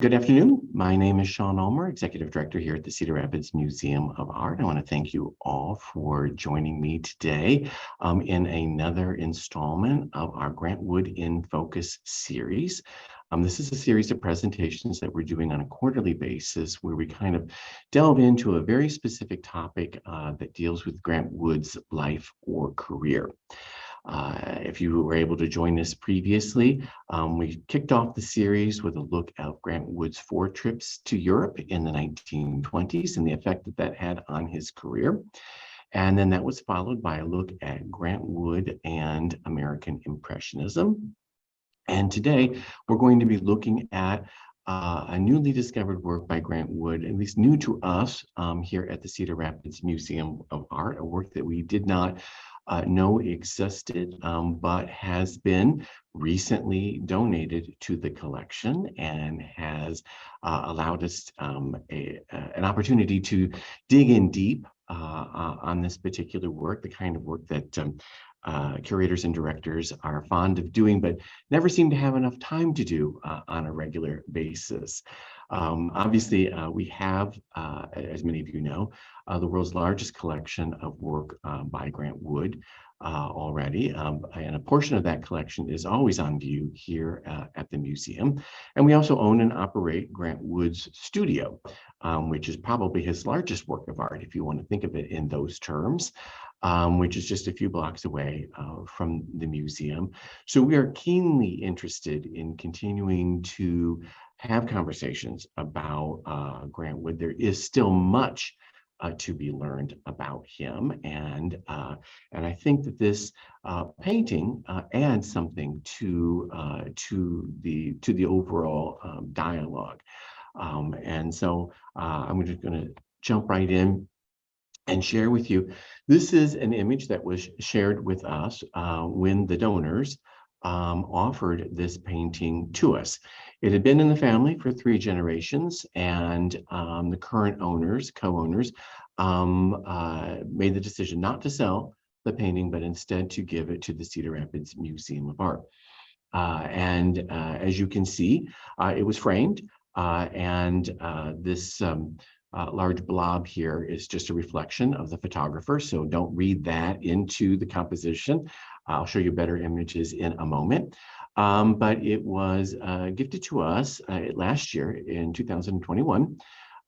Good afternoon. My name is Sean Ulmer, Executive Director here at the Cedar Rapids Museum of Art. I want to thank you all for joining me today in another installment of our Grant Wood in Focus series. This is a series of presentations that we're doing on a quarterly basis where we kind of delve into a very specific topic that deals with Grant Wood's life or career. If you were able to join us previously, we kicked off the series with a look at Grant Wood's 4 trips to Europe in the 1920s and the effect that that had on his career. And then that was followed by a look at Grant Wood and American Impressionism. And today we're going to be looking at a newly discovered work by Grant Wood, at least new to us here at the Cedar Rapids Museum of Art, a work that we did not know existed, but has been recently donated to the collection and has allowed us an opportunity to dig in deep on this particular work, the kind of work that curators and directors are fond of doing, but never seem to have enough time to do on a regular basis. Obviously, we have, as many of you know, the world's largest collection of work by Grant Wood already, and a portion of that collection is always on view here at the museum. And we also own and operate Grant Wood's studio, which is probably his largest work of art, if you want to think of it in those terms. Which is just a few blocks away from the museum. So we are keenly interested in continuing to have conversations about Grant Wood. There is still much to be learned about him, and I think that this painting adds something to the overall dialogue. And so I'm just going to jump right in and share with you. This is an image that was shared with us when the donors offered this painting to us. It had been in the family for 3 generations, and the current owners, co-owners, made the decision not to sell the painting, but instead to give it to the Cedar Rapids Museum of Art. As you can see, it was framed, and this large blob here is just a reflection of the photographer, so don't read that into the composition. I'll show you better images in a moment. But it was gifted to us last year in 2021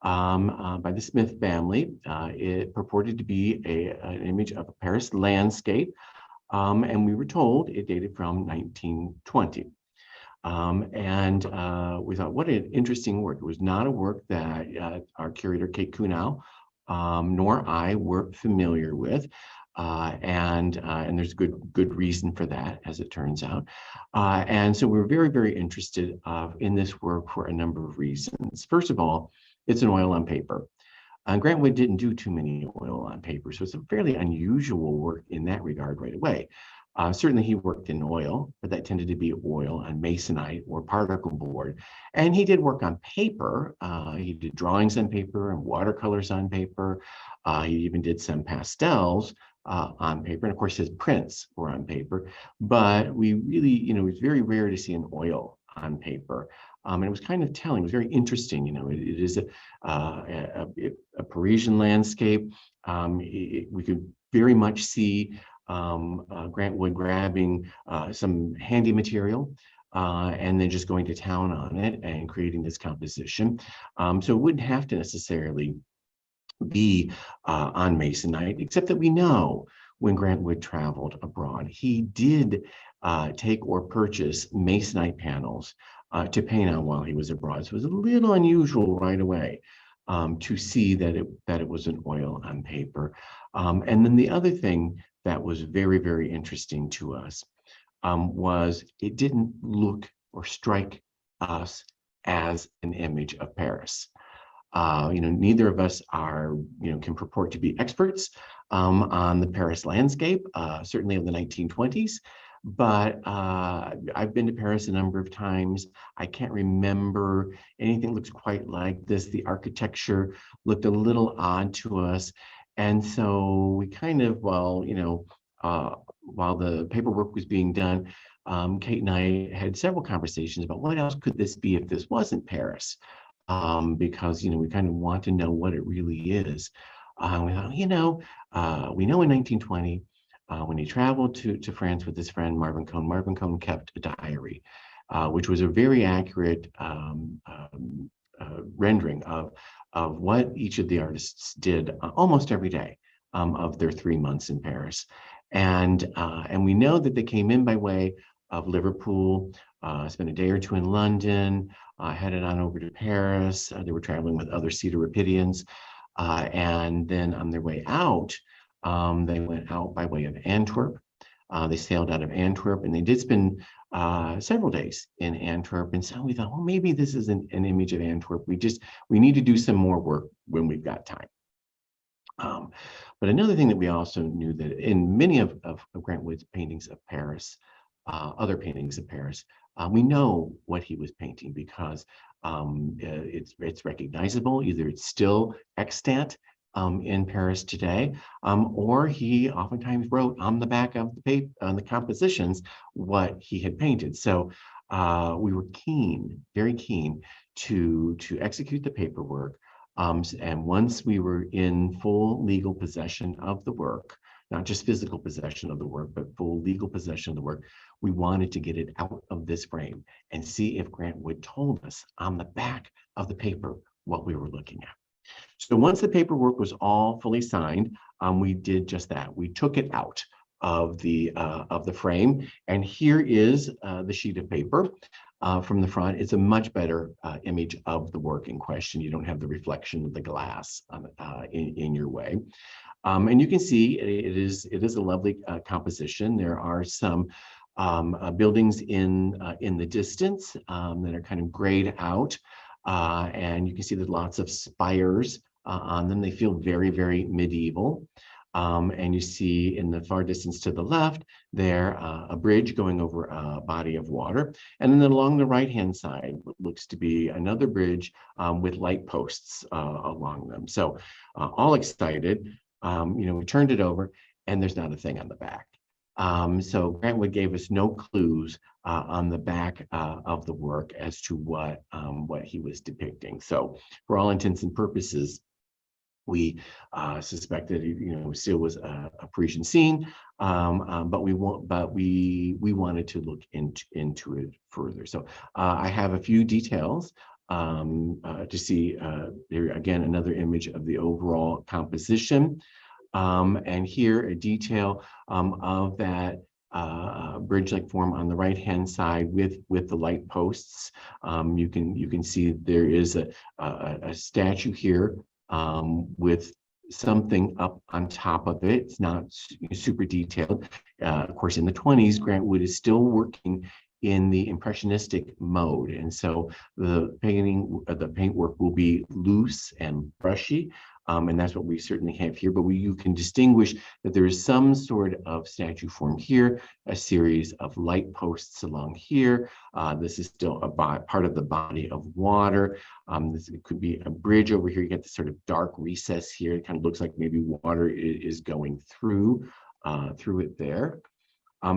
by the Smith family. It purported to be an image of a Paris landscape, and we were told it dated from 1920. We thought, what an interesting work. It was not a work that our curator, Kate Kunow, nor I were familiar with. And there's good reason for that, as it turns out. And so we're very, very interested in this work for a number of reasons. First of all, it's an oil on paper. Grant Wood didn't do too many oil on paper, so it's a fairly unusual work in that regard right away. Certainly he worked in oil, but that tended to be oil on masonite or particle board. And he did work on paper. He did drawings on paper and watercolors on paper. He even did some pastels on paper. And of course, his prints were on paper. But we really, it was very rare to see an oil on paper. And it was kind of telling. It was very interesting. It is a Parisian landscape. We could very much see Grant Wood grabbing some handy material and then just going to town on it and creating this composition. So it wouldn't have to necessarily be on masonite, except that we know when Grant Wood traveled abroad, he did take or purchase masonite panels to paint on while he was abroad. So it was a little unusual right away to see that it was an oil on paper. And then the other thing that was very, very interesting to us was it didn't look or strike us as an image of Paris. Neither of us are, can purport to be experts on the Paris landscape, certainly of the 1920s. But I've been to Paris a number of times. I can't remember anything looks quite like this. The architecture looked a little odd to us. And so we kind of, while the paperwork was being done, Kate and I had several conversations about what else could this be if this wasn't Paris, because we kind of want to know what it really is. We thought, we know in 1920, when he traveled to France with his friend Marvin Cohn kept a diary, which was a very accurate rendering of what each of the artists did almost every day of their 3 months in Paris. And we know that they came in by way of Liverpool, spent a day or two in London, headed on over to Paris. They were traveling with other Cedar-Rapidians. And then on their way out, they went out by way of Antwerp. They sailed out of Antwerp, and they did spend several days in Antwerp. And so we thought, well, maybe this is an image of Antwerp. We need to do some more work when we've got time. But another thing that we also knew that in many of Grant Wood's paintings of Paris, other paintings of Paris, we know what he was painting because it's recognizable. Either it's still extant in Paris today, or he oftentimes wrote on the back of the paper, on the compositions, what he had painted. So we were very keen to execute the paperwork. And once we were in full legal possession of the work, not just physical possession of the work, but full legal possession of the work, we wanted to get it out of this frame and see if Grant Wood told us on the back of the paper what we were looking at. So once the paperwork was all fully signed, we did just that. We took it out of the frame, and here is the sheet of paper. From the front, it's a much better image of the work in question. You don't have the reflection of the glass in your way. And you can see it is a lovely composition. There are some buildings in the distance that are kind of grayed out. And you can see there's lots of spires on them. They feel very, very medieval. And you see in the far distance to the left there a bridge going over a body of water. And then along the right-hand side, what looks to be another bridge with light posts along them. So all excited, we turned it over and there's not a thing on the back. So Grant Wood gave us no clues on the back of the work as to what he was depicting. So for all intents and purposes, we suspected, still was a Parisian scene, but we wanted to look into it further. So I have a few details to see. There again, another image of the overall composition, and here a detail of that bridge-like form on the right-hand side with the light posts. You can see there is a statue here with something up on top of it. It's not super detailed. Of course, in the 20s, Grant Wood is still working in the impressionistic mode, and so the paintwork will be loose and brushy. And that's what we certainly have here, but you can distinguish that there is some sort of statue form here, a series of light posts along here. This is still a part of the body of water. This could be a bridge over here. You get this sort of dark recess here. It kind of looks like maybe water is going through it there.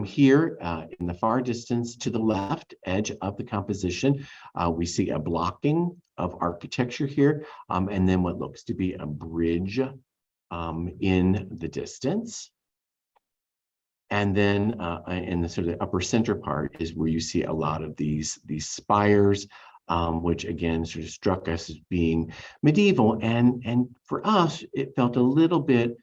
Here in the far distance to the left edge of the composition, we see a blocking of architecture here, and then what looks to be a bridge in the distance. And then in the sort of upper center part is where you see a lot of these spires, which again sort of struck us as being medieval. And for us, it felt a little bit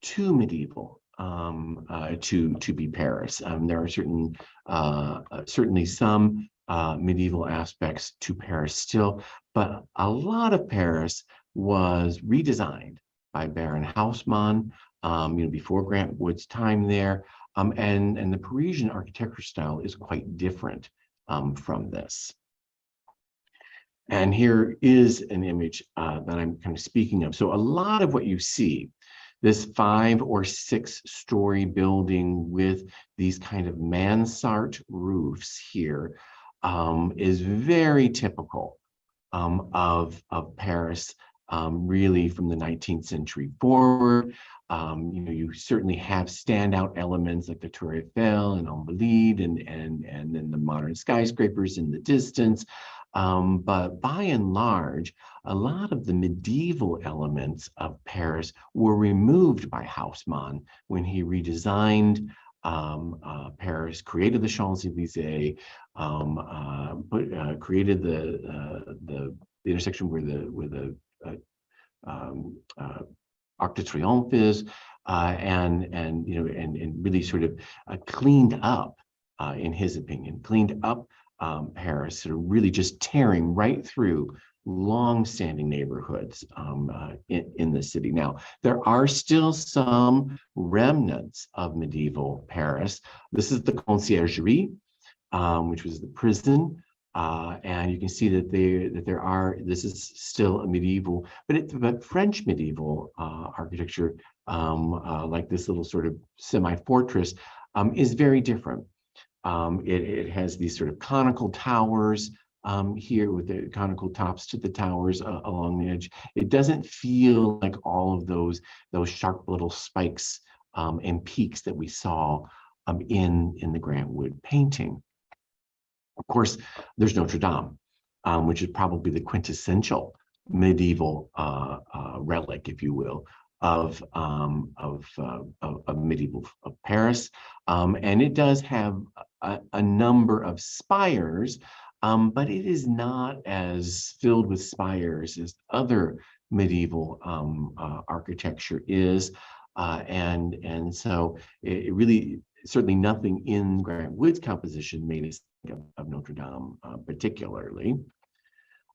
too medieval to be Paris. There are certainly some medieval aspects to Paris still, but a lot of Paris was redesigned by Baron Haussmann, before Grant Wood's time there, and the Parisian architecture style is quite different from this. And here is an image that I'm kind of speaking of. So a lot of what you see, this 5 or 6 story building with these kind of mansard roofs here, is very typical of Paris really from the 19th century forward. You certainly have standout elements like the Tour Eiffel and Invalides and then the modern skyscrapers in the distance. But by and large, a lot of the medieval elements of Paris were removed by Haussmann when he redesigned Paris, created the Champs-Élysées, created the intersection where the Arc de Triomphe is, and really sort of cleaned up, in his opinion, cleaned up Paris, sort of really just tearing right through long-standing neighborhoods in the city. Now, there are still some remnants of medieval Paris. This is the Conciergerie, which was the prison. And you can see that this is still a medieval, but French medieval architecture, like this little sort of semi-fortress, is very different. It has these sort of conical towers here with the conical tops to the towers along the edge. It doesn't feel like all of those sharp little spikes and peaks that we saw in the Grant Wood painting. Of course, there's Notre Dame, which is probably the quintessential medieval relic, if you will, of medieval Paris, and it does have a number of spires, but it is not as filled with spires as other medieval architecture is, and so it really, certainly nothing in Grant Wood's composition made us think of Notre Dame particularly.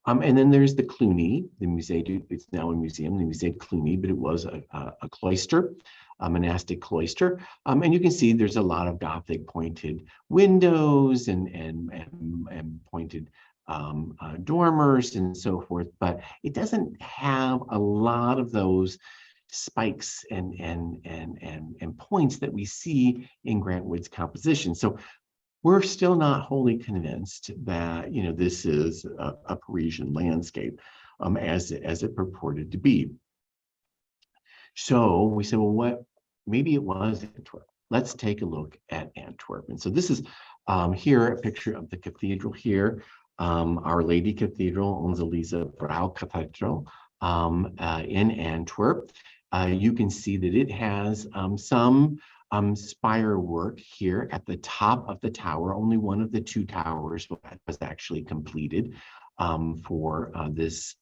And then there's the Cluny, the Musée, it's now a museum, the Musée de Cluny, but it was a cloister, a monastic cloister. And you can see there's a lot of Gothic pointed windows and pointed dormers and so forth, but it doesn't have a lot of those spikes and points that we see in Grant Wood's composition. So we're still not wholly convinced that this is a Parisian landscape as it purported to be. So we said, well, maybe it was Antwerp. Let's take a look at Antwerp. And so this is here a picture of the cathedral here, Our Lady Cathedral, Onze Lieve Vrouw Cathedral in Antwerp. You can see that it has some spire work here at the top of the tower. Only one of the two towers was actually completed for this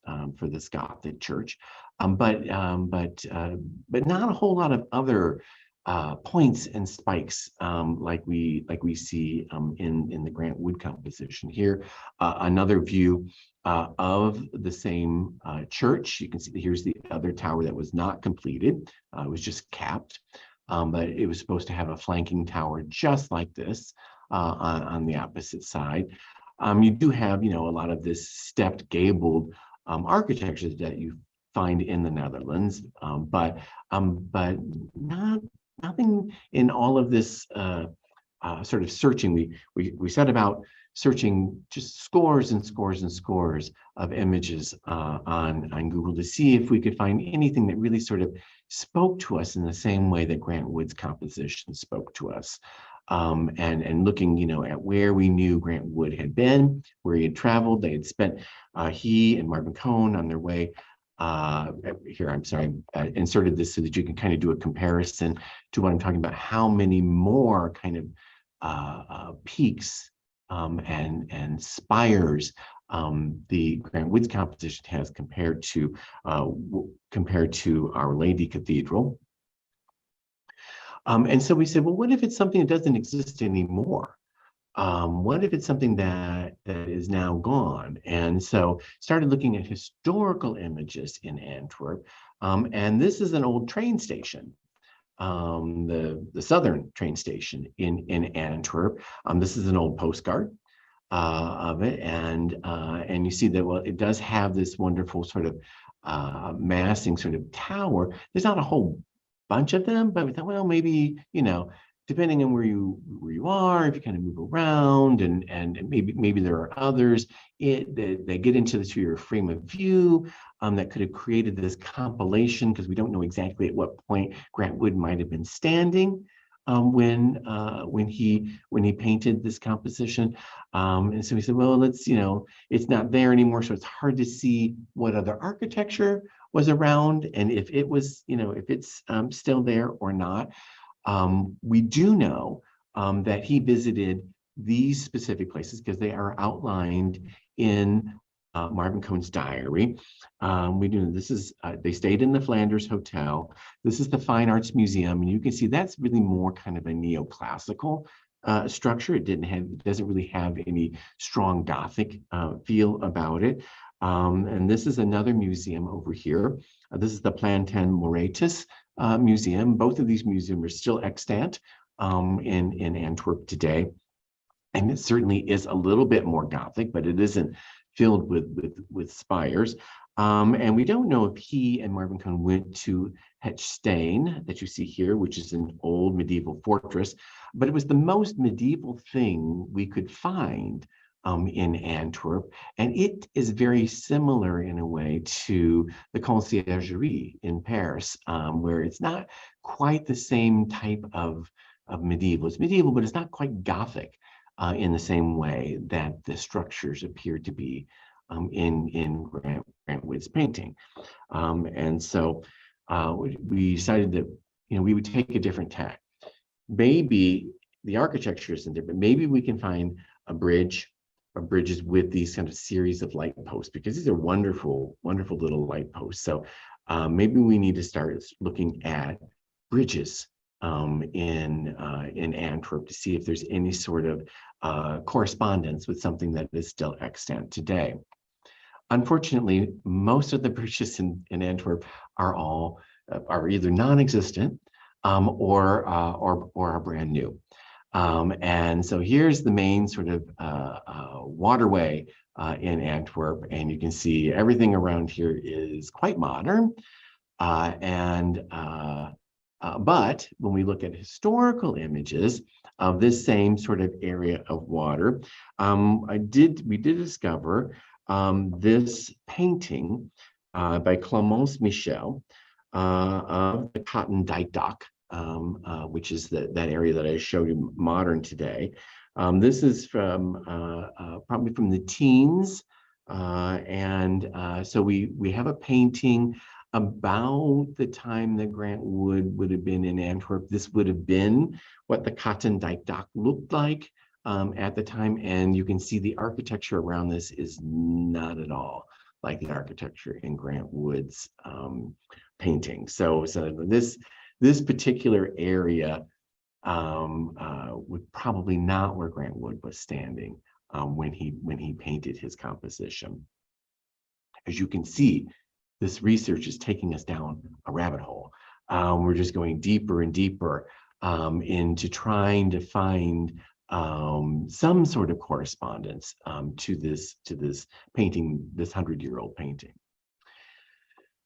Gothic church, but not a whole lot of other points and spikes like we see in the Grant Wood composition here. Another view of the same church. You can see here's the other tower that was not completed. It was just capped, but it was supposed to have a flanking tower just like this on the opposite side. You do have, a lot of this stepped gabled architecture that you find in the Netherlands, but nothing in all of this sort of searching. We set about searching just scores and scores and scores of images on Google to see if we could find anything that really sort of spoke to us in the same way that Grant Wood's composition spoke to us. And looking, at where we knew Grant Wood had been, where he had traveled. They had spent, he and Marvin Cohn on their way here, I'm sorry, inserted this so that you can kind of do a comparison to what I'm talking about, how many more kind of peaks and spires the Grant Wood's composition has compared to Our Lady Cathedral. And so we said, well, what if it's something that doesn't exist anymore? What if it's something that is now gone? And so started looking at historical images in Antwerp. And this is an old train station, the southern train station in Antwerp. This is an old postcard of it. And you see that, well, it does have this wonderful sort of massing sort of tower. There's not a whole bunch of them, but we thought, well, maybe, depending on where you are, if you kind of move around, and maybe there are others, they get into to your frame of view, that could have created this compilation, because we don't know exactly at what point Grant Wood might have been standing, when he painted this composition. And so he said, well, it's not there anymore, so it's hard to see what other architecture was around, and if it was, if it's still there or not. We do know that he visited these specific places because they are outlined in Marvin Cohn's diary. We do this is they stayed in the Flanders Hotel. This is the Fine Arts Museum, and you can see that's really more kind of a neoclassical structure. It doesn't really have any strong Gothic feel about it. And this is another museum over here. This is the Planten Moretus Museum. Both of these museums are still extant in Antwerp today. And it certainly is a little bit more Gothic, but it isn't filled with spires. And we don't know if he and Marvin Cohn went to Hetstein, that you see here, which is an old medieval fortress, but it was the most medieval thing we could find in Antwerp. And it is very similar in a way to the Conciergerie in Paris, where it's not quite the same type of medieval. It's medieval, but it's not quite Gothic in the same way that the structures appear to be in Grant Wood's painting. And so we decided that we would take a different tack. Maybe the architecture isn't there, but maybe we can find a bridge or bridges with these kind of series of light posts, because these are wonderful, wonderful little light posts. So maybe we need to start looking at bridges in Antwerp to see if there's any sort of correspondence with something that is still extant today. Unfortunately, most of the bridges in Antwerp are either non-existent or are brand new. And so here's the main sort of waterway in Antwerp, and you can see everything around here is quite modern. But when we look at historical images of this same sort of area of water, we did discover this painting by Clémence Michel of the Cotton Dyke Dock, which is that area that I showed you modern today. This is from probably from the teens, so we have a painting about the time that Grant Wood would have been in Antwerp. This would have been what the Cotton Dyke Dock looked like at the time, and you can see the architecture around this is not at all like the architecture in Grant Wood's painting. So this particular area would probably not where Grant Wood was standing when he painted his composition. As you can see, this research is taking us down a rabbit hole. We're just going deeper and deeper into trying to find some sort of correspondence to this painting, this 100-year-old painting.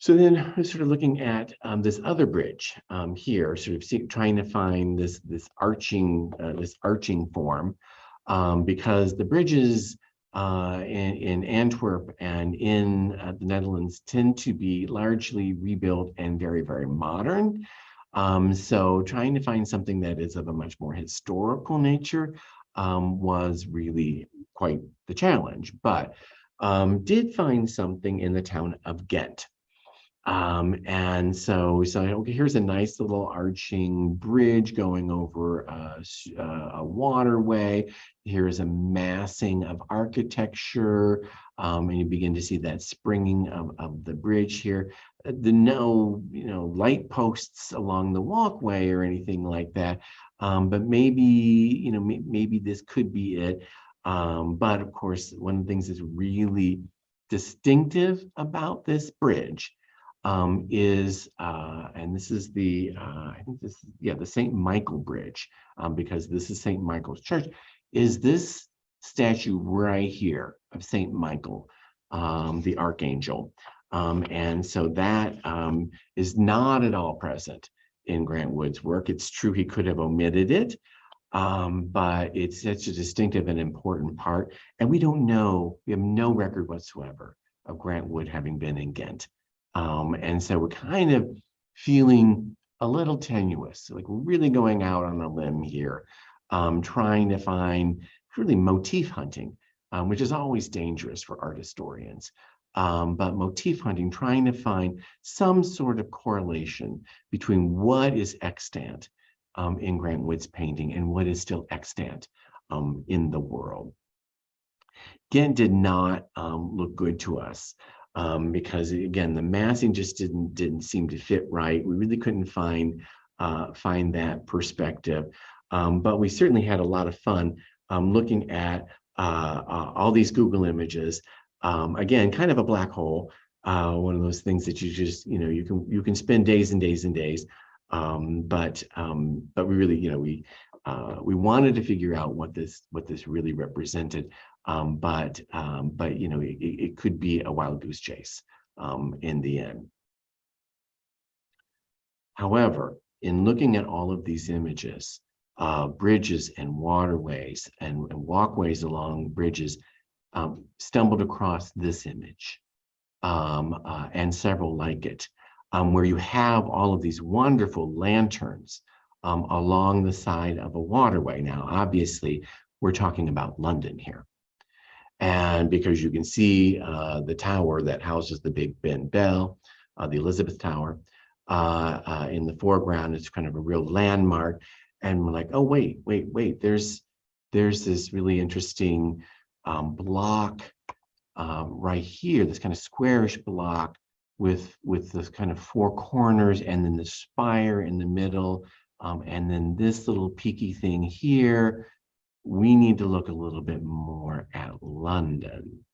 So then we're sort of looking at this other bridge here, sort of trying to find this arching form, because the bridges in Antwerp and in the Netherlands tend to be largely rebuilt and very, very modern. So trying to find something that is of a much more historical nature was really quite the challenge, but did find something in the town of Ghent. And so we saw, okay, here's a nice little arching bridge going over a waterway. Here's a massing of architecture, and you begin to see that springing of the bridge here. No, light posts along the walkway or anything like that, but maybe, maybe this could be it. But of course, one of the things that's really distinctive about this bridge is, and this is the, I think this is, yeah, the St. Michael Bridge, because this is St. Michael's Church, is this statue right here of St. Michael, the Archangel. And so that is not at all present in Grant Wood's work. It's true he could have omitted it, but it's such a distinctive and important part. And we don't know, we have no record whatsoever of Grant Wood having been in Ghent. And so we're kind of feeling a little tenuous, like we're really going out on a limb here, trying to find really motif hunting, which is always dangerous for art historians. But motif hunting, trying to find some sort of correlation between what is extant in Grant Wood's painting and what is still extant in the world. Ghent did not look good to us because, again, the massing just didn't seem to fit right. We really couldn't find that perspective, but we certainly had a lot of fun looking at all these Google images. Again, kind of a black hole, one of those things that you just, you can spend days and days and days. But we really, we wanted to figure out what this really represented. But it could be a wild goose chase in the end. However, in looking at all of these images, bridges and waterways and walkways along bridges, stumbled across this image and several like it, where you have all of these wonderful lanterns along the side of a waterway. Now, obviously, we're talking about London here. And because you can see the tower that houses the Big Ben Bell, the Elizabeth Tower, in the foreground, it's kind of a real landmark. And we're like, oh, wait, there's this really interesting block right here, this kind of squarish block with this kind of four corners, and then the spire in the middle, and then this little peaky thing here. We need to look a little bit more at London,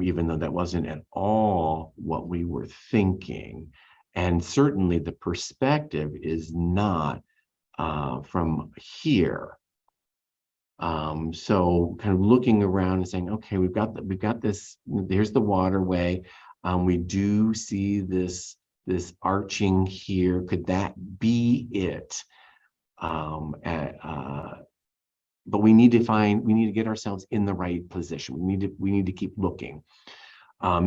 even though that wasn't at all what we were thinking. And certainly the perspective is not from here. So kind of looking around and saying, okay, we've got this, there's the waterway. We do see this arching here. Could that be it? But we need to get ourselves in the right position. We need to keep looking.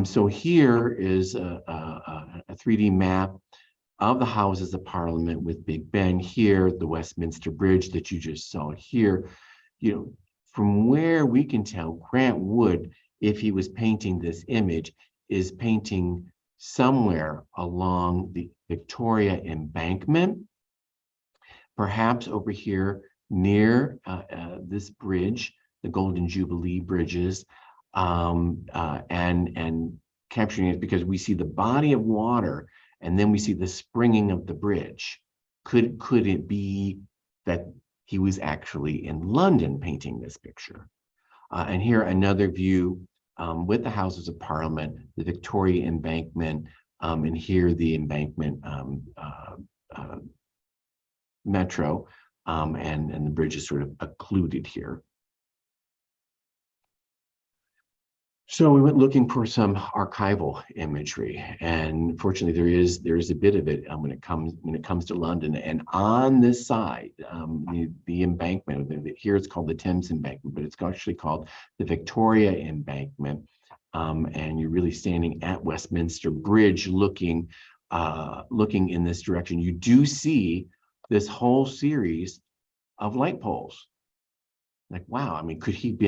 So here is a 3D map of the Houses of Parliament with Big Ben here, the Westminster Bridge that you just saw here. From where we can tell, Grant Wood, if he was painting this image, is painting somewhere along the Victoria Embankment, perhaps over here near this bridge, the Golden Jubilee bridges, and capturing it because we see the body of water and then we see the springing of the bridge. Could it be that he was actually in London painting this picture? And here another view with the Houses of Parliament, the Victoria Embankment, and here the Embankment Metro, and the bridge is sort of occluded here. So we went looking for some archival imagery, and fortunately there is a bit of it when it comes to London. And on this side, the embankment here, it's called the Thames Embankment, but it's actually called the Victoria Embankment. And you're really standing at Westminster Bridge, looking in this direction. You do see this whole series of light poles. Like, wow, I mean, could he have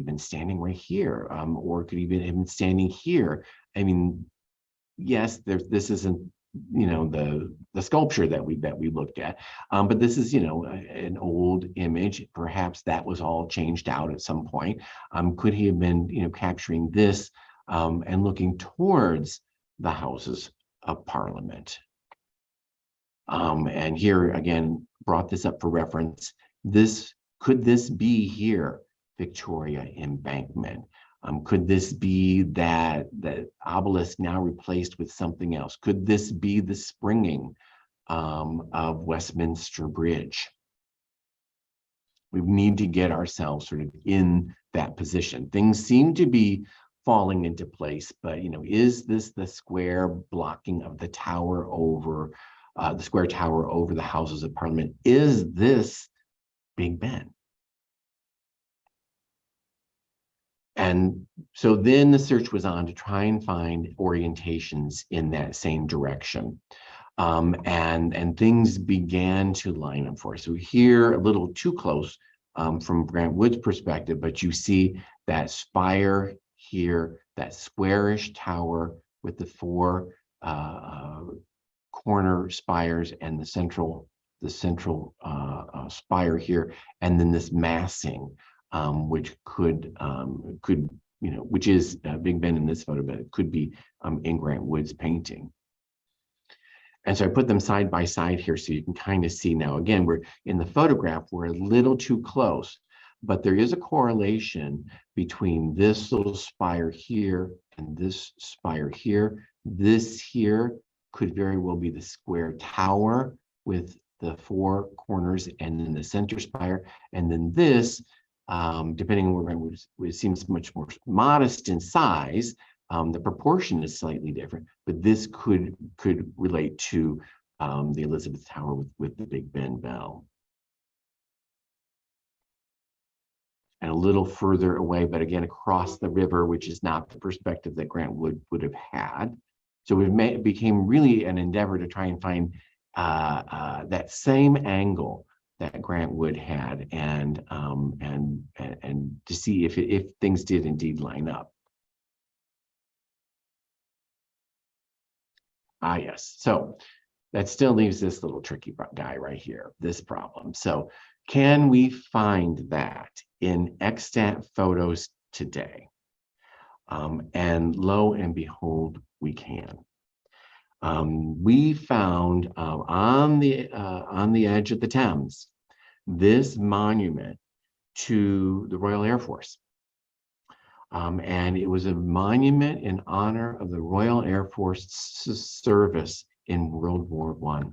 been standing right here, or could he have been standing here? I mean, yes, this isn't, the sculpture that we looked at, but this is, an old image. Perhaps that was all changed out at some point. Could he have been, capturing this and looking towards the Houses of Parliament? And here again, brought this up for reference. Could this be here, Victoria Embankment? Could this be that obelisk now replaced with something else? Could this be the springing of Westminster Bridge? We need to get ourselves sort of in that position. Things seem to be falling into place, but is this the square blocking of the tower over the square tower over the Houses of Parliament. Is this Big Ben? And so then the search was on to try and find orientations in that same direction. And things began to line up for us. So here, a little too close from Grant Wood's perspective, but you see that spire here, that squarish tower with the four corner spires and the central spire here, and then this massing, which could which is Big Ben in this photo, but it could be in Grant Wood's painting. And so I put them side by side here so you can kind of see. Now, again, we're in the photograph, we're a little too close, but there is a correlation between this little spire here and this spire here. This here could very well be the square tower with the four corners and then the center spire. And then this, depending on where it seems much more modest in size, the proportion is slightly different, but this could relate to the Elizabeth Tower with the Big Ben bell. And a little further away, but again, across the river, which is not the perspective that Grant Wood would have had. So it became really an endeavor to try and find that same angle that Grant Wood had, and to see if things did indeed line up. Ah, yes. So that still leaves this little tricky guy right here, this problem. So can we find that in extant photos today? And lo and behold, we can. We found on the edge of the Thames this monument to the Royal Air Force. And it was a monument in honor of the Royal Air Force service in World War I.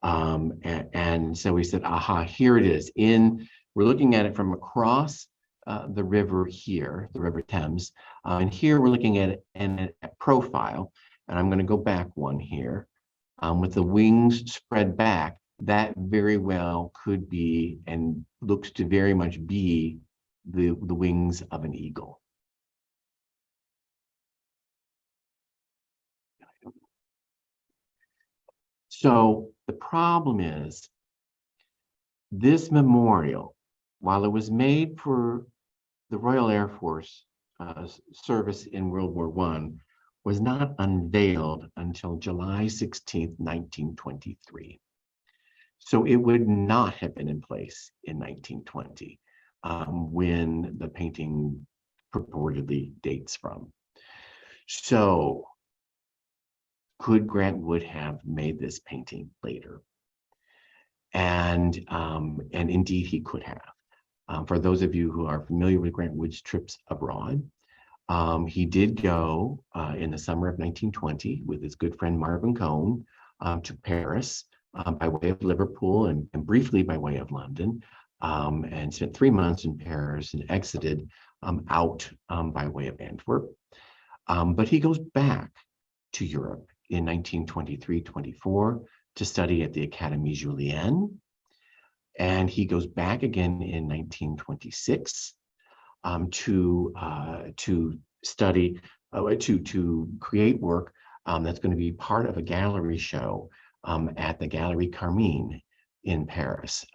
And so we said, aha, here it is. We're looking at it from across the river here, the River Thames. And here we're looking at it in a profile. And I'm going to go back one here. With the wings spread back, that very well could be, and looks to very much be, the wings of an eagle. So the problem is, this memorial, while it was made for the Royal Air Force service in World War I, was not unveiled until July 16th, 1923. So it would not have been in place in 1920 when the painting purportedly dates from. So could Grant Wood have made this painting later? And indeed he could have. For those of you who are familiar with Grant Wood's trips abroad, he did go in the summer of 1920 with his good friend Marvin Cohn to Paris by way of Liverpool and briefly by way of London, and spent 3 months in Paris and exited out by way of Antwerp. But he goes back to Europe in 1923-24 to study at the Académie Julienne. And he goes back again in 1926 to study, to create work that's going to be part of a gallery show at the Galerie Carmine in Paris,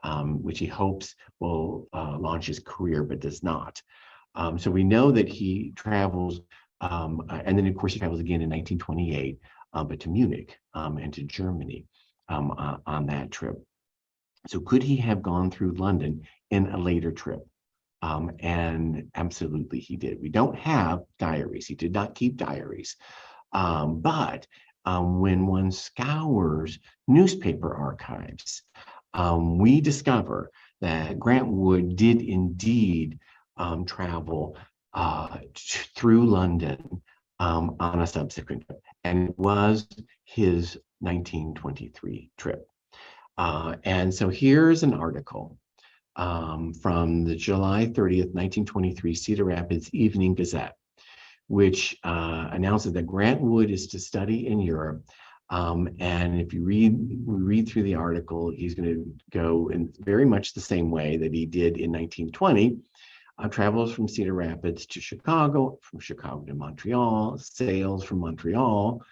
which he hopes will launch his career, but does not. So we know that he travels, and then of course he travels again in 1928, but to Munich and to Germany on that trip. So could he have gone through London in a later trip? And absolutely he did. We don't have diaries. He did not keep diaries. But when one scours newspaper archives, we discover that Grant Wood did indeed travel through London on a subsequent trip. And it was his 1923 trip. And so here's an article from the July 30th, 1923 Cedar Rapids Evening Gazette, which announces that Grant Wood is to study in Europe And if we read through the article, he's going to go in very much the same way that he did in 1920. Travels from Cedar Rapids to Chicago, from Chicago to Montreal, sails from Montreal,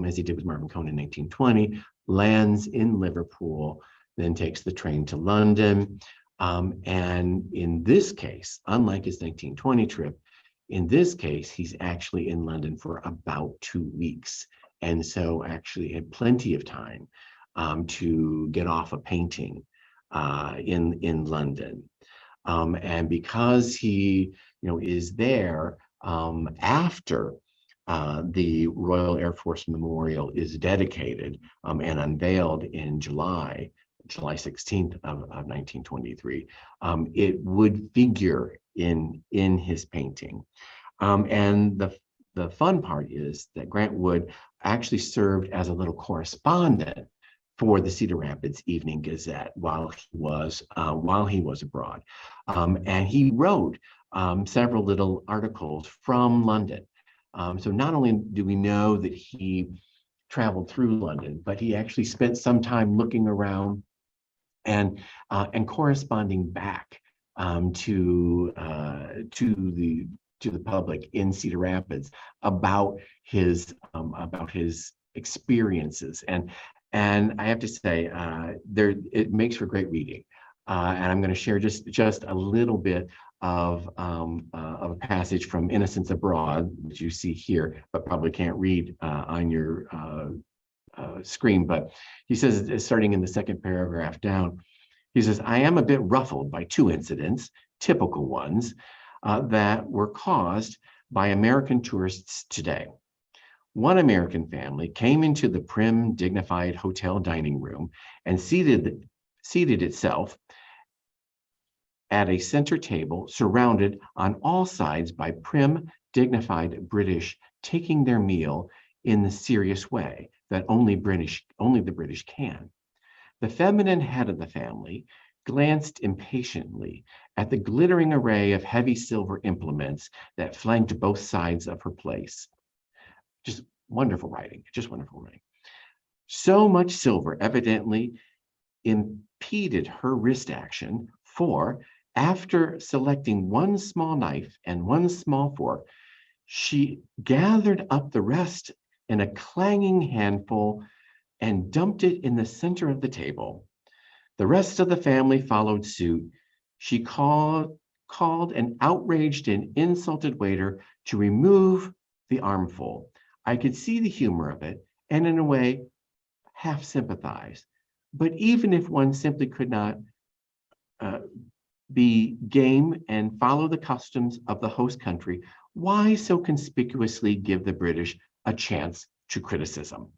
as he did with Marvin Cohn in 1920, lands in Liverpool, then takes the train to London. And in this case, unlike his 1920 trip, in this case, he's actually in London for about 2 weeks. And so actually had plenty of time to get off a painting in London. And because he, is there after the Royal Air Force Memorial is dedicated and unveiled in July 16th of 1923, it would figure in his painting. And the fun part is that Grant Wood actually served as a little correspondent for the Cedar Rapids Evening Gazette while he was abroad, and he wrote several little articles from London. So not only do we know that he traveled through London, but he actually spent some time looking around and corresponding back to the public in Cedar Rapids about his experiences. And I have to say, it makes for great reading. And I'm going to share just a little bit of a passage from Innocents Abroad, which you see here, but probably can't read on your screen. But he says, starting in the second paragraph down, he says, "I am a bit ruffled by 2 incidents, typical ones, that were caused by American tourists today. One American family came into the prim, dignified hotel dining room and seated itself at a center table surrounded on all sides by prim, dignified British, taking their meal in the serious way that only the British can. The feminine head of the family glanced impatiently at the glittering array of heavy silver implements that flanked both sides of her place." Just wonderful writing, "So much silver evidently impeded her wrist action, for after selecting one small knife and one small fork, she gathered up the rest in a clanging handful and dumped it in the center of the table. The rest of the family followed suit. She called an outraged and insulted waiter to remove the armful. I could see the humor of it, and in a way, half sympathize. But even if one simply could not be game and follow the customs of the host country, why so conspicuously give the British a chance to criticism?"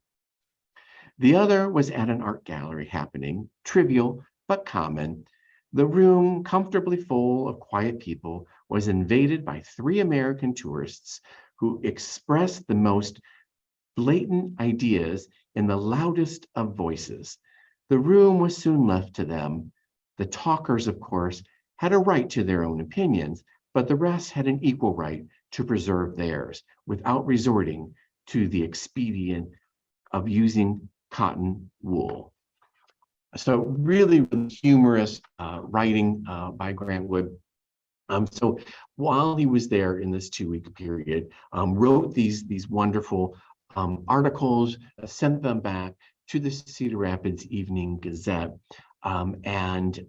The other was at an art gallery happening, trivial but common. The room, comfortably full of quiet people, was invaded by 3 American tourists who expressed the most blatant ideas in the loudest of voices. The room was soon left to them. The talkers, of course, had a right to their own opinions, but the rest had an equal right to preserve theirs without resorting to the expedient of using cotton wool. So really humorous writing by Grant Wood. So while he was there in this 2-week period, wrote these wonderful articles, sent them back to the Cedar Rapids Evening Gazette, and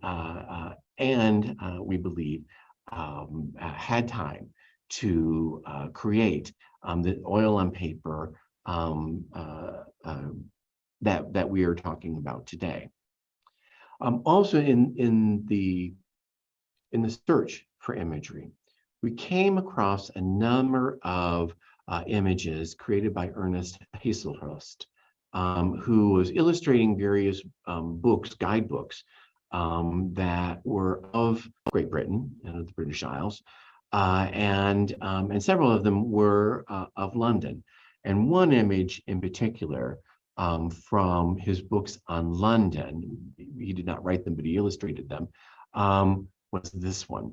we believe had time to create the oil on paper that we are talking about today. Also in the search for imagery, we came across a number of images created by Ernest Hazelhurst, who was illustrating various guidebooks that were of Great Britain and the British Isles, and several of them were of London. And one image in particular from his books on London, he did not write them, but he illustrated them, was this one.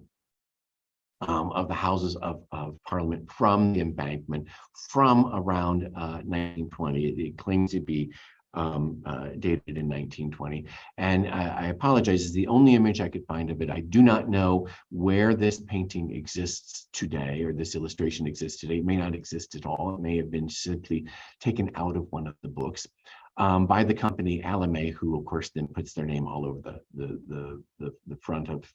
of the Houses of Parliament from the embankment from around 1920. It claims to be dated in 1920. And I apologize, it's the only image I could find of it. I do not know where this painting exists today, or this illustration exists today. It may not exist at all. It may have been simply taken out of one of the books by the company CRMA, who of course then puts their name all over the front of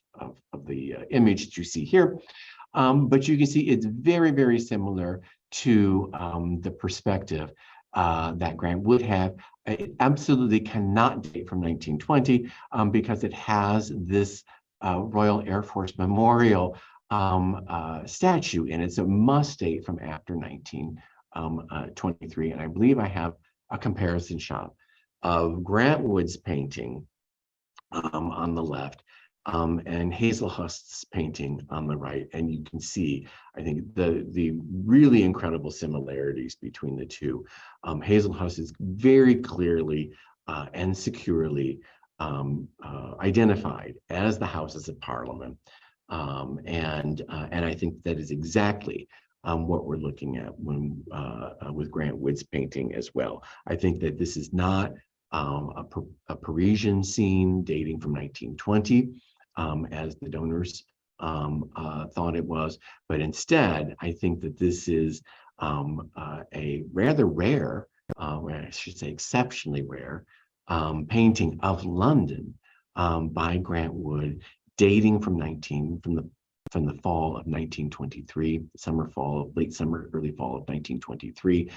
the image that you see here. But you can see it's very, very similar to the perspective that Grant would have. It absolutely cannot date from 1920 because it has this Royal Air Force Memorial statue in it. So it must date from after 1923. And I believe I have a comparison shot of Grant Wood's painting on the left and Hazelhurst's painting on the right. And you can see, I think, the really incredible similarities between the two. Hazelhurst is very clearly and securely identified as the Houses of Parliament. And I think that is exactly what we're looking at when with Grant Wood's painting as well. I think that this is not a Parisian scene dating from 1920, as the donors thought it was, but instead, I think that this is a rather rare, I should say exceptionally rare, painting of London by Grant Wood, dating from the fall of 1923, late summer, early fall of 1923.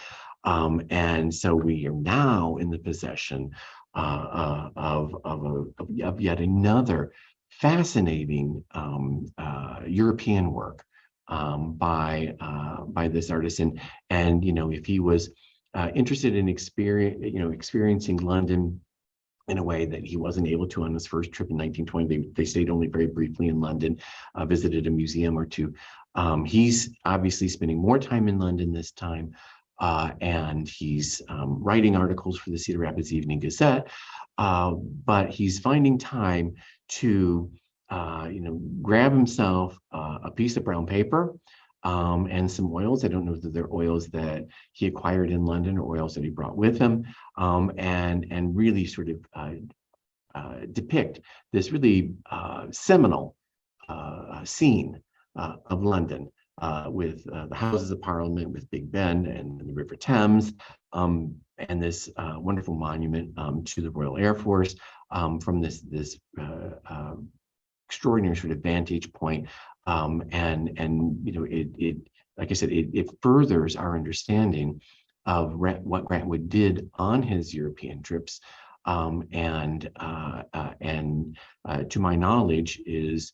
And so we are now in the possession of yet another fascinating European work by this artist. And if he was interested in experiencing London in a way that he wasn't able to on his first trip in 1920. They stayed only very briefly in London, visited a museum or two. He's obviously spending more time in London this time, and he's writing articles for the Cedar Rapids Evening Gazette, but he's finding time to grab himself a piece of brown paper and some oils. I don't know whether they're oils that he acquired in London or oils that he brought with him, and really sort of depict this really seminal scene of London with the Houses of Parliament, with Big Ben and the River Thames, and this wonderful monument to the Royal Air Force from this extraordinary sort of vantage point. And it like I said, it furthers our understanding of what Grant Wood did on his European trips, and to my knowledge is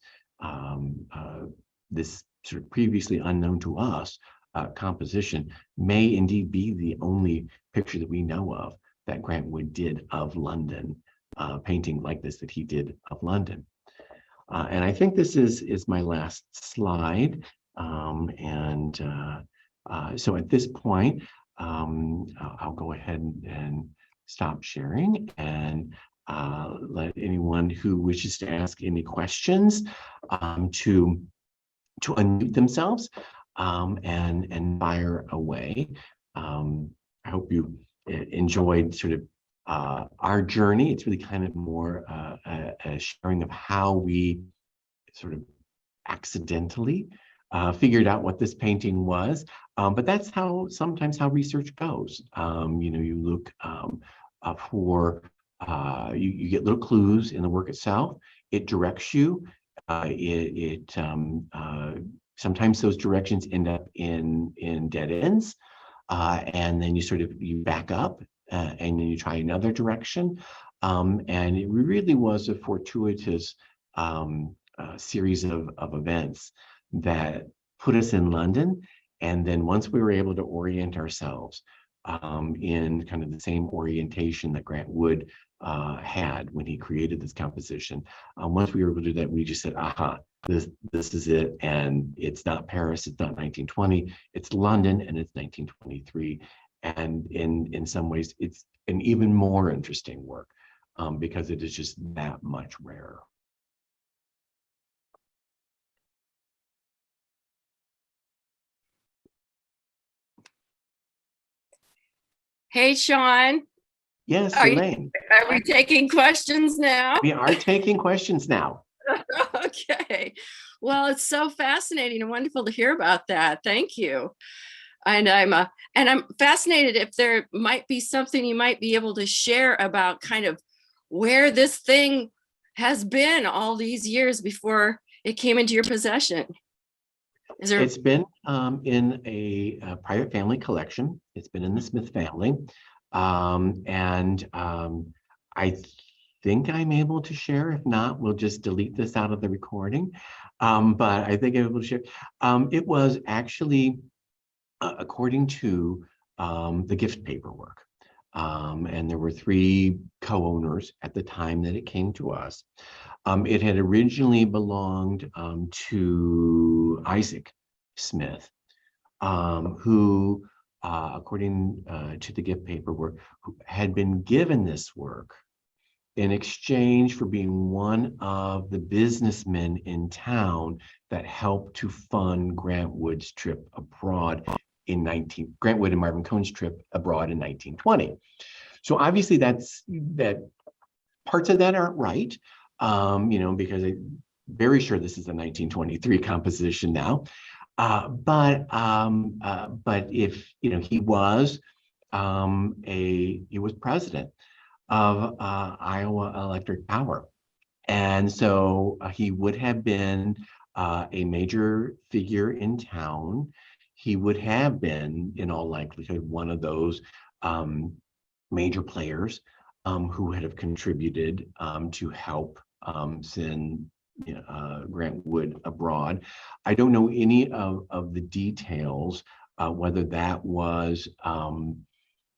this sort of previously unknown to us composition may indeed be the only picture that we know of that Grant Wood did of London, painting like this that he did of London. And I think this is my last slide. So at this point, I'll go ahead and stop sharing and let anyone who wishes to ask any questions to unmute themselves and fire away. I hope you enjoyed sort of our journey. It's really kind of more a sharing of how we sort of accidentally figured out what this painting was. But that's sometimes how research goes. You look for, you get little clues in the work itself. It directs you. Sometimes those directions end up in dead ends. And then you back up and then you try another direction. And it really was a fortuitous series of events that put us in London. And then once we were able to orient ourselves in kind of the same orientation that Grant Wood had when he created this composition, once we were able to do that, we just said, aha, this is it. And it's not Paris, it's not 1920, it's London, and it's 1923. And in some ways, it's an even more interesting work because it is just that much rarer. Hey, Sean, Yes, are you, Elaine, are we taking questions now? we are taking questions now. Okay. Well, it's so fascinating and wonderful to hear about that. Thank you. And I'm fascinated if there might be something you might be able to share about kind of where this thing has been all these years before it came into your possession. Is there It's been in a private family collection. It's been in the Smith family. And I think I'm able to share. If not, we'll just delete this out of the recording. But I think I'm able to share. It was actually according to the gift paperwork. And there were three co-owners at the time that it came to us. It had originally belonged to Isaac Smith, who, according to the gift paperwork, who had been given this work in exchange for being one of the businessmen in town that helped to fund Grant Wood's trip abroad Grant Wood and Marvin Cohn's trip abroad in 1920. So obviously that parts of that aren't right, because I'm very sure this is a 1923 composition now. But if he was he was president of Iowa Electric Power, and so he would have been a major figure in town. He would have been, in all likelihood, one of those major players who would have contributed to help send Grant Wood abroad. I don't know any of the details, whether that was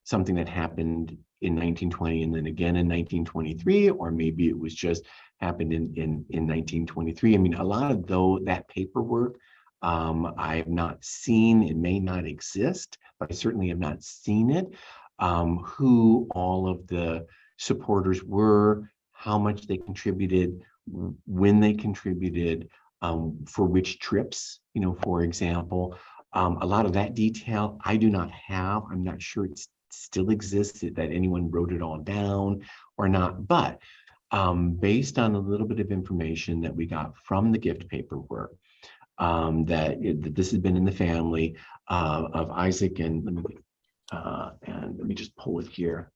something that happened in 1920 and then again in 1923, or maybe it was just happened in 1923. I mean, a lot of that paperwork I have not seen. It may not exist, but I certainly have not seen it. Who all of the supporters were, how much they contributed, when they contributed, for which trips, for example. A lot of that detail I do not have. I'm not sure it still exists, that anyone wrote it all down or not. But based on a little bit of information that we got from the gift paperwork, that this has been in the family of Isaac, and let me just pull it here,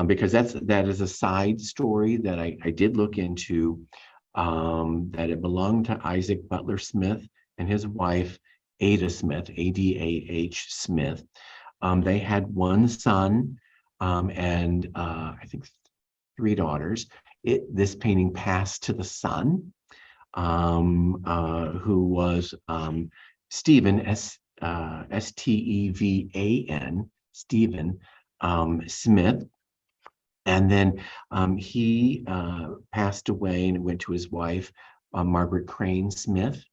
because that is a side story that I did look into, that it belonged to Isaac Butler Smith and his wife, Ada Smith, A-D-A-H Smith. They had one son, and I think three daughters. This painting passed to the son, who was Stephen, S-T-E-V-A-N, Stephen Smith. And then he passed away and went to his wife, Margaret Crane Smith.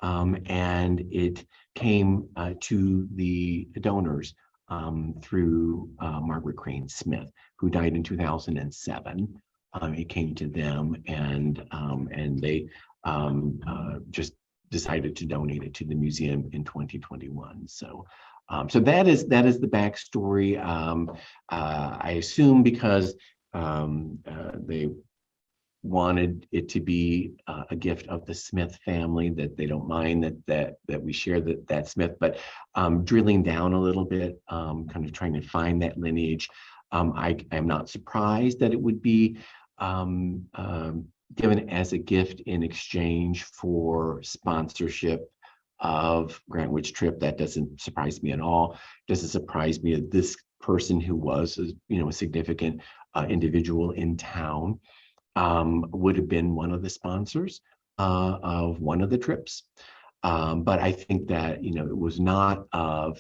And it came to the donors through Margaret Crane Smith, who died in 2007. It came to them, and they just decided to donate it to the museum in 2021. So that is the backstory. I assume because they wanted it to be a gift of the Smith family, that they don't mind that we share that Smith. But drilling down a little bit, kind of trying to find that lineage, I am not surprised that it would be given as a gift in exchange for sponsorship of Grant Wood's trip. That doesn't surprise me at all. Doesn't surprise me that this person, who was a significant individual in town, would have been one of the sponsors of one of the trips. But I think that it was not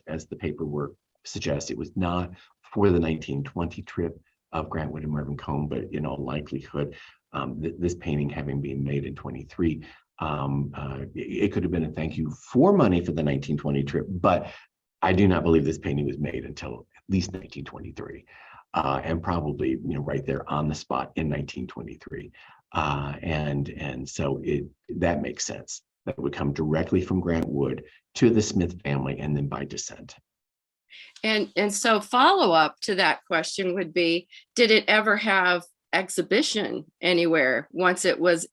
as the paperwork suggests, it was not for the 1920 trip of Grant Wood and Marvin Cohn, but in all likelihood, this painting having been made in 23, it could have been a thank you for money for the 1920 trip, but I do not believe this painting was made until at least 1923, and probably right there on the spot in 1923, and so that makes sense. That would come directly from Grant Wood to the Smith family, and then by descent. And so follow up to that question would be, did it ever have exhibition anywhere once it was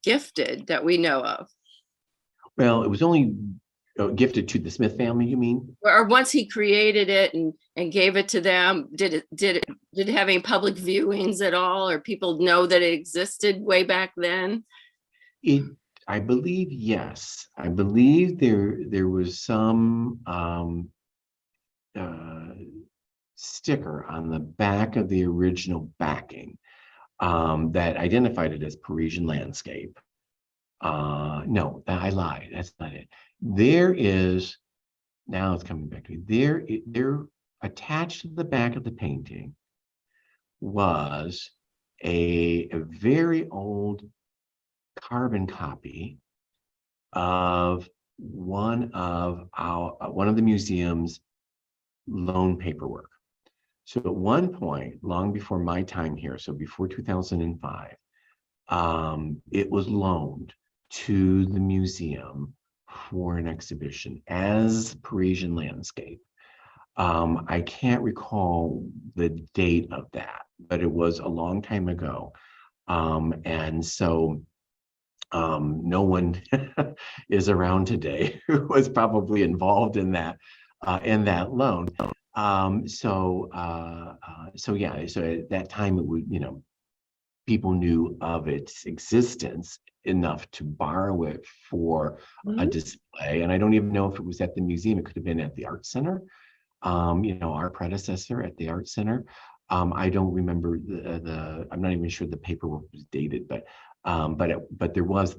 gifted that we know of? Well, it was only gifted to the Smith family, you mean? Or once he created it and gave it to them, did it have any public viewings at all, or people know that it existed way back then? It, I believe, yes. I believe there was some uh, sticker on the back of the original backing that identified it as Parisian landscape. No, I lied. That's not it. There is, now it's coming back to me. There attached to the back of the painting was a very old carbon copy of one of the museum's loan paperwork. So at one point, long before my time here, so before 2005, it was loaned to the museum for an exhibition as Parisian landscape. I can't recall the date of that, but it was a long time ago. And so no one is around today who was probably involved in that loan. So yeah, so at that time it would, people knew of its existence enough to borrow it for a display. And I don't even know if it was at the museum. It could have been at the Art Center, our predecessor at the Art Center. I don't remember I'm not even sure the paperwork was dated, but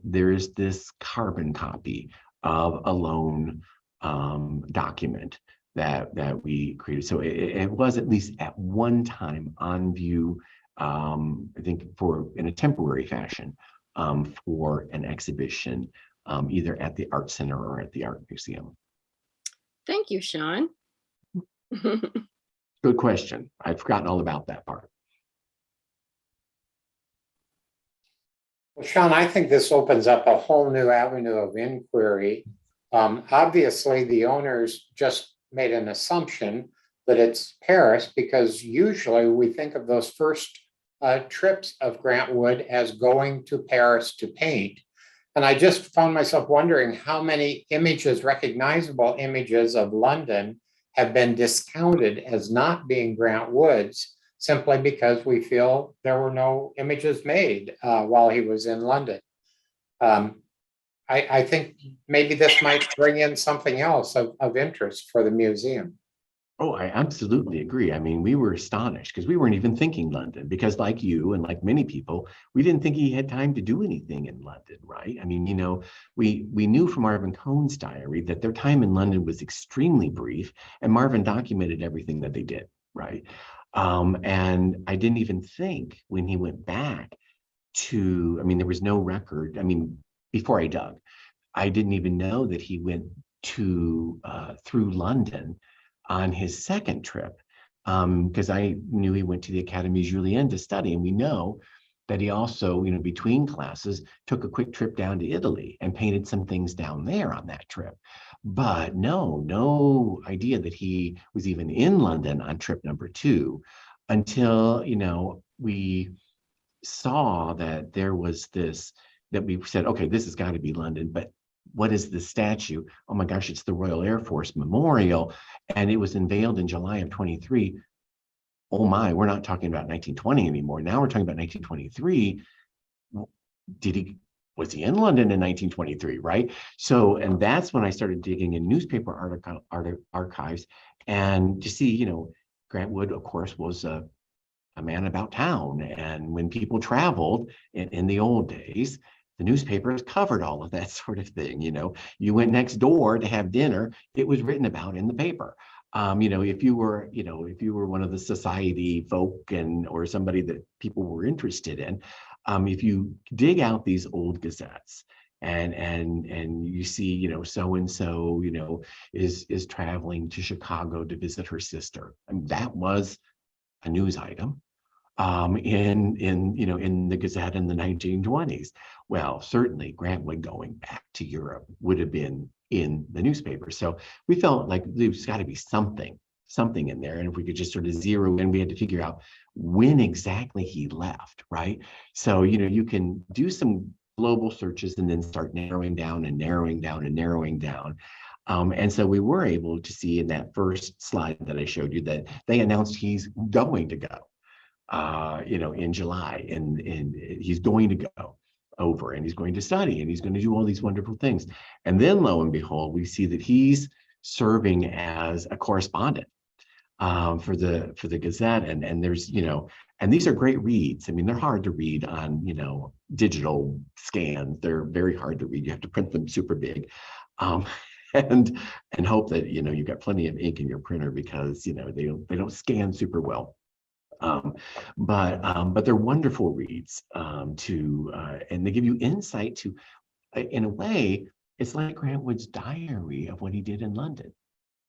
there is this carbon copy of a loan document that we created. So it was at least at one time on view, I think in a temporary fashion, for an exhibition, either at the Art Center or at the Art Museum. Thank you, Sean. Good question. I'd forgotten all about that part. Well, Sean, I think this opens up a whole new avenue of inquiry. Obviously, the owners just made an assumption that it's Paris, because usually we think of those first trips of Grant Wood as going to Paris to paint. And I just found myself wondering how many images, recognizable images of London, have been discounted as not being Grant Wood's, simply because we feel there were no images made while he was in London. I think maybe this might bring in something else of interest for the museum. Oh, I absolutely agree. I mean, we were astonished because we weren't even thinking London, because like you and like many people, we didn't think he had time to do anything in London, right? I mean, we knew from Marvin Cohn's diary that their time in London was extremely brief, and Marvin documented everything that they did, right? And I didn't even think when he went back I mean, there was no record. I mean, before I dug, I didn't even know that he went through London on his second trip, because I knew he went to the Académie Julienne to study, and we know that he also, between classes, took a quick trip down to Italy and painted some things down there on that trip. But no idea that he was even in London on trip number 2 until, we saw that there was this, that we said, okay, this has got to be London, but what is the statue? Oh my gosh, it's the Royal Air Force Memorial. And it was unveiled in July of 23. Oh my, we're not talking about 1920 anymore. Now we're talking about 1923. Was he in London in 1923, right? So, and that's when I started digging in newspaper archives, and to see, Grant Wood, of course, was a man about town. And when people traveled in the old days, the newspapers covered all of that sort of thing. You went next door to have dinner, it was written about in the paper. If you were one of the society folk or somebody that people were interested in, if you dig out these old gazettes and you see, so and so, is traveling to Chicago to visit her sister, and that was a news item in the Gazette in the 1920s. Well, certainly Grant Wood going back to Europe would have been in the newspaper. So we felt like there's got to be something something in there. And if we could just sort of zero in, we had to figure out when exactly he left, right? So, you can do some global searches and then start narrowing down and narrowing down and narrowing down. And so we were able to see in that first slide that I showed you that they announced he's going to go, in July, and he's going to go over and he's going to study and he's going to do all these wonderful things. And then lo and behold, we see that he's serving as a correspondent for the Gazette. And there's, and these are great reads. I mean, they're hard to read on, digital scans. They're very hard to read. You have to print them super big. And hope that, you've got plenty of ink in your printer because, they don't scan super well. But they're wonderful reads and they give you insight to, in a way, it's like Grant Wood's diary of what he did in London.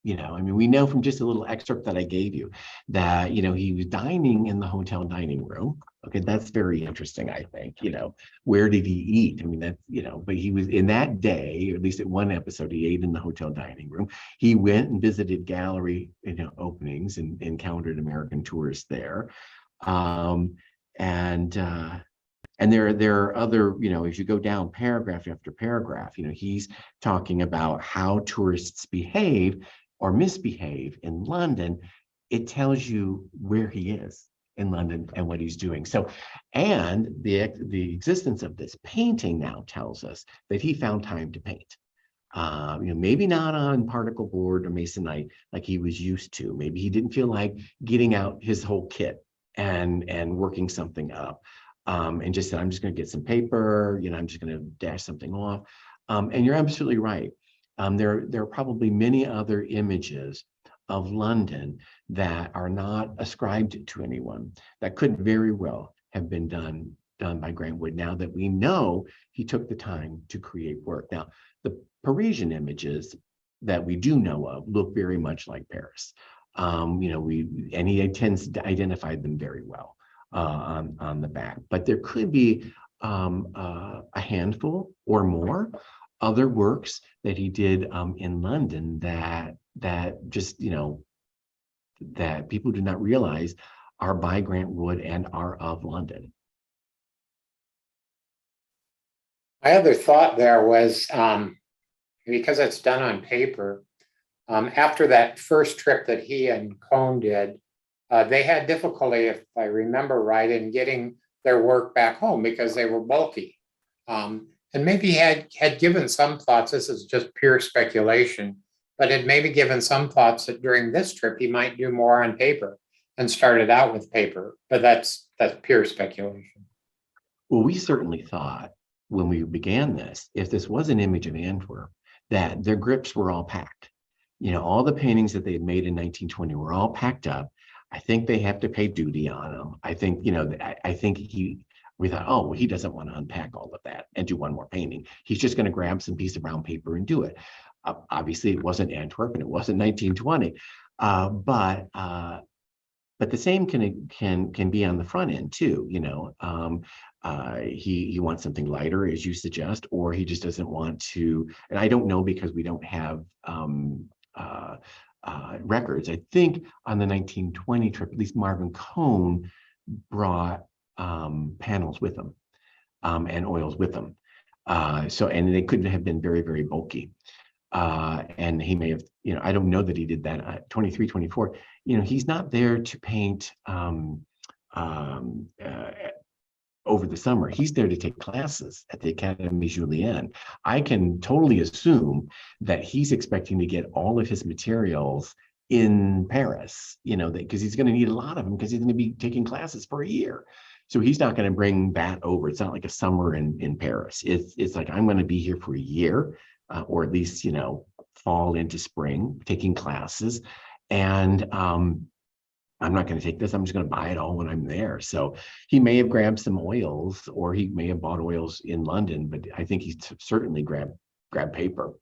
I mean, we know from just a little excerpt that I gave you that, he was dining in the hotel dining room. Okay, that's very interesting, I think. Where did he eat? I mean, that's, but he was in that day, or at least at one episode, he ate in the hotel dining room. He went and visited gallery, openings and encountered American tourists there. And there are other, as you go down paragraph after paragraph, he's talking about how tourists behave or misbehave in London. It tells you where he is in London and what he's doing. So, and the existence of this painting now tells us that he found time to paint. Maybe not on particle board or masonite like he was used to. Maybe he didn't feel like getting out his whole kit and working something up. And just said, I'm just going to get some paper, I'm just going to dash something off. And you're absolutely right. There are probably many other images of London that are not ascribed to anyone that could very well have been done by Grant Wood, now that we know he took the time to create work. Now, the Parisian images that we do know of look very much like Paris. He tends to identify them very well on the back, but there could be a handful or more other works that he did in London that just, that people do not realize are by Grant Wood and are of London. My other thought there was, because it's done on paper, after that first trip that he and Cohn did, they had difficulty, if I remember right, in getting their work back home because they were bulky. And maybe had given some thoughts, this is just pure speculation, but had maybe given some thoughts that during this trip he might do more on paper and started out with paper, but that's pure speculation. Well, we certainly thought when we began this, if this was an image of Antwerp, that their grips were all packed. All the paintings that they had made in 1920 were all packed up. I think they have to pay duty on them. I think, we thought, oh, well, he doesn't want to unpack all of that and do one more painting. He's just going to grab some piece of brown paper and do it. Obviously, it wasn't Antwerp and it wasn't 1920, but the same can be on the front end too. He wants something lighter, as you suggest, or he just doesn't want to. And I don't know because we don't have records. I think on the 1920 trip, at least Marvin Cohn brought panels with them and oils with them. And they couldn't have been very, very bulky. And he may have, I don't know that he did that. 23, 24, he's not there to paint over the summer. He's there to take classes at the Académie Julienne. I can totally assume that he's expecting to get all of his materials in Paris, because he's going to need a lot of them because he's going to be taking classes for a year. So he's not going to bring that over. It's not like a summer in Paris. It's like, I'm going to be here for a year, or at least, fall into spring, taking classes. And I'm not going to take this. I'm just going to buy it all when I'm there. So he may have grabbed some oils, or he may have bought oils in London, but I think he certainly grabbed paper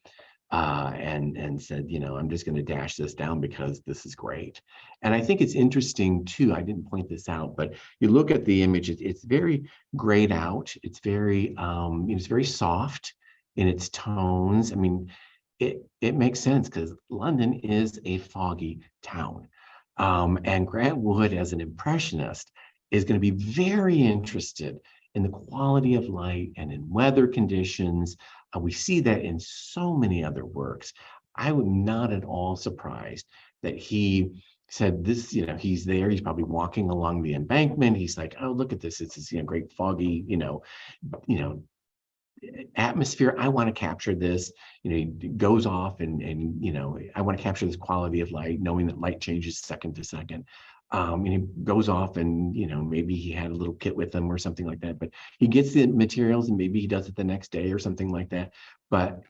and said, I'm just going to dash this down because this is great. And I think it's interesting too. I didn't point this out, but you look at the image, it's very grayed out. It's very, it's very soft in its tones. I mean, it makes sense because London is a foggy town. And Grant Wood, as an impressionist, is going to be very interested in the quality of light and in weather conditions. We see that in so many other works. I am not at all surprised that he said this, he's there, he's probably walking along the embankment. He's like, oh, look at this. It's this, great foggy, atmosphere. I want to capture this. He goes off and I want to capture this quality of light, knowing that light changes second to second. And he goes off and maybe he had a little kit with him or something like that, but he gets the materials and maybe he does it the next day or something like that. But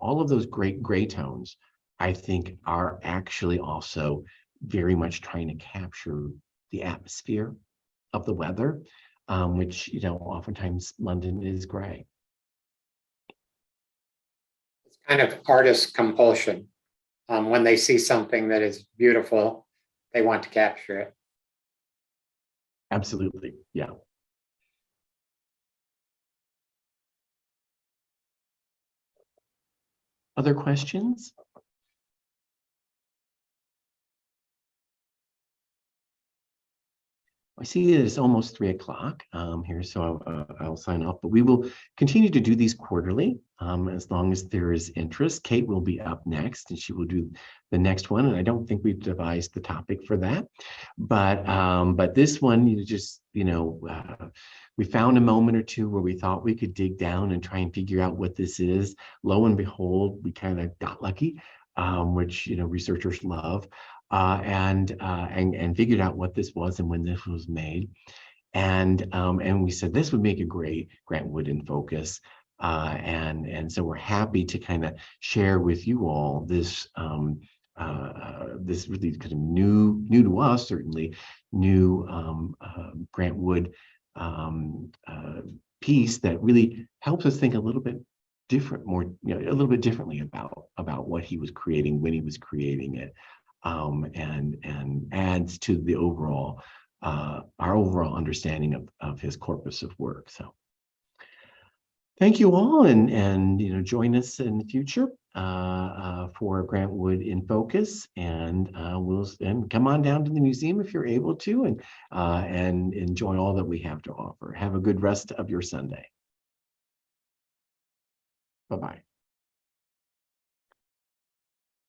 all of those great gray tones, I think, are actually also very much trying to capture the atmosphere of the weather, which oftentimes London is gray. Kind of artist compulsion. When they see something that is beautiful, they want to capture it. Absolutely, yeah. Other questions? I see that it's almost 3 o'clock here, so I'll sign off. But we will continue to do these quarterly as long as there is interest. Kate will be up next, and she will do the next one. And I don't think we've devised the topic for that, but this one, we found a moment or two where we thought we could dig down and try and figure out what this is. Lo and behold, we kind of got lucky, which researchers love. And figured out what this was and when this was made. And we said this would make a great Grant Wood in Focus. And so we're happy to kind of share with you all this this really kind of new to us, certainly new Grant Wood piece that really helps us think a little bit different, a little bit differently about what he was creating when he was creating it. And adds to the overall our overall understanding of his corpus of work. So thank you all, and join us in the future for Grant Wood in Focus, and come on down to the museum if you're able to, and enjoy all that we have to offer. Have a good rest of your Sunday. Bye-bye.